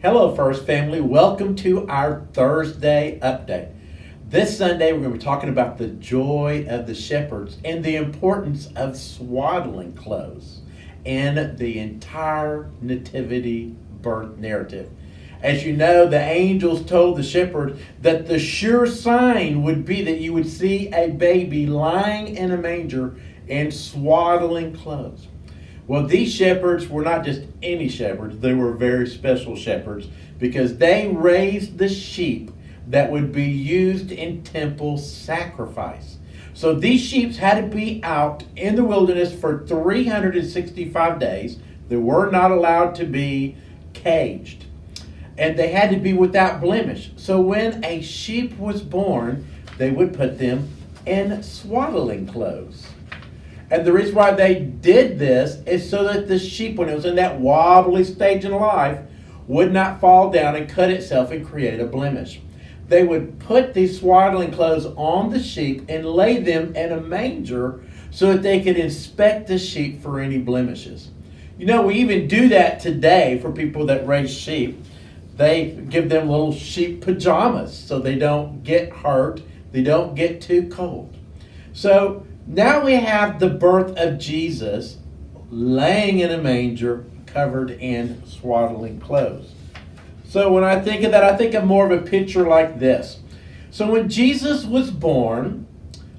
Hello, First Family. Welcome to our Thursday update. This Sunday, we're going to be talking about the joy of the shepherds and the importance of swaddling clothes in the entire nativity birth narrative. As you know, the angels told the shepherds that the sure sign would be that you would see a baby lying in a manger in swaddling clothes. Well, these shepherds were not just any shepherds, they were very special shepherds because they raised the sheep that would be used in temple sacrifice. So these sheep had to be out in the wilderness for 365 days. They were not allowed to be caged. And they had to be without blemish. So when a sheep was born, they would put them in swaddling clothes. And the reason why they did this is so that the sheep, when it was in that wobbly stage in life, would not fall down and cut itself and create a blemish. They would put these swaddling clothes on the sheep and lay them in a manger so that they could inspect the sheep for any blemishes. You know, we even do that today for people that raise sheep. They give them little sheep pajamas so they don't get hurt, they don't get too cold. So now we have the birth of Jesus laying in a manger covered in swaddling clothes. So when I think of that, I think of more of a picture like this. So when Jesus was born,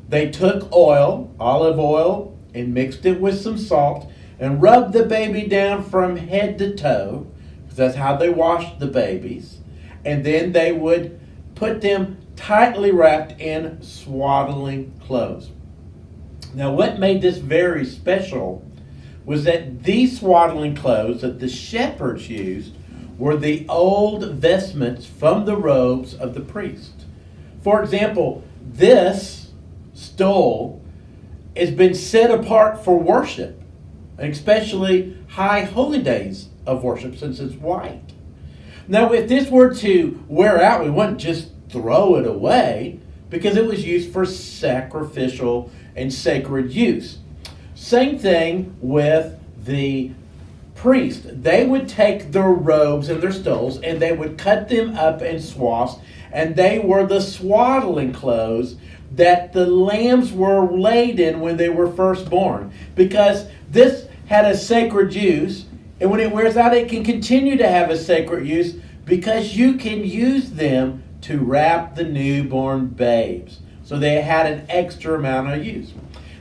they took oil, olive oil, and mixed it with some salt and rubbed the baby down from head to toe, because that's how they washed the babies. And then they would put them tightly wrapped in swaddling clothes. Now, what made this very special was that these swaddling clothes that the shepherds used were the old vestments from the robes of the priest. For example, this stole has been set apart for worship, especially high holy days of worship, since it's white. Now, if this were to wear out, we wouldn't just throw it away because it was used for sacrificial and sacred use. Same thing with the priest. They would take their robes and their stoles and they would cut them up in swaths, and they were the swaddling clothes that the lambs were laid in when they were first born, because this had a sacred use, and when it wears out it can continue to have a sacred use because you can use them to wrap the newborn babes. So they had an extra amount of use.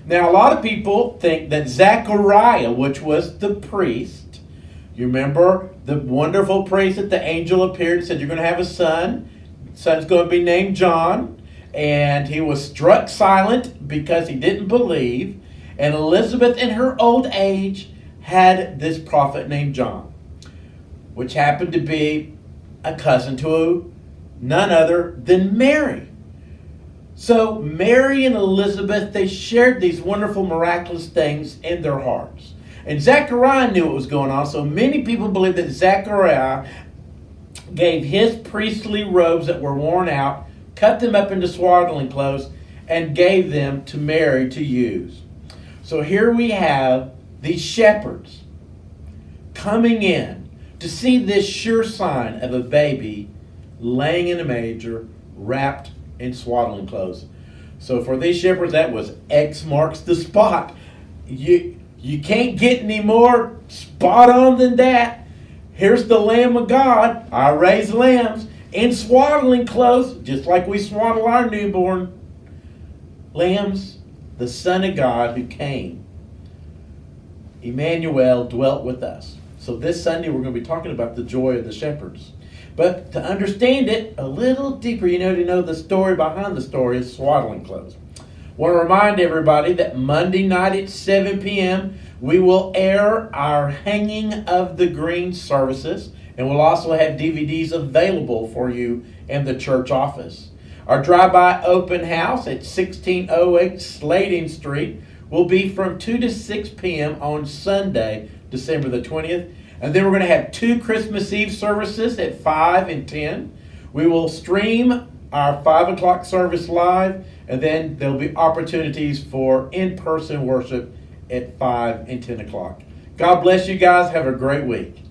Now, a lot of people think that Zechariah, which was the priest, you remember the wonderful priest that the angel appeared and said, you're going to have a son. The son's going to be named John. And he was struck silent because he didn't believe. And Elizabeth, in her old age, had this prophet named John, which happened to be a cousin to none other than Mary. So Mary and Elizabeth, they shared these wonderful, miraculous things in their hearts. And Zechariah knew what was going on, so many people believe that Zechariah gave his priestly robes that were worn out, cut them up into swaddling clothes, and gave them to Mary to use. So here we have these shepherds coming in to see this sure sign of a baby laying in a manger, wrapped in swaddling clothes. So for these shepherds, that was X marks the spot. You can't get any more spot on than that. Here's the Lamb of God, our raised lambs, in swaddling clothes, just like we swaddle our newborn lambs. The Son of God who came, Emmanuel, dwelt with us. So this Sunday we're going to be talking about the joy of the shepherds. But to understand it a little deeper, you know, to know the story behind the story is swaddling clothes. I want to remind everybody that Monday night at 7 p.m. we will air our Hanging of the Green services, and we'll also have DVDs available for you in the church office. Our drive-by open house at 1608 Slating Street will be from 2 to 6 p.m. on Sunday, December the 20th. And then we're going to have 2 Christmas Eve services at 5 and 10. We will stream our 5 o'clock service live, and then there'll be opportunities for in-person worship at 5 and 10 o'clock. God bless you guys. Have a great week.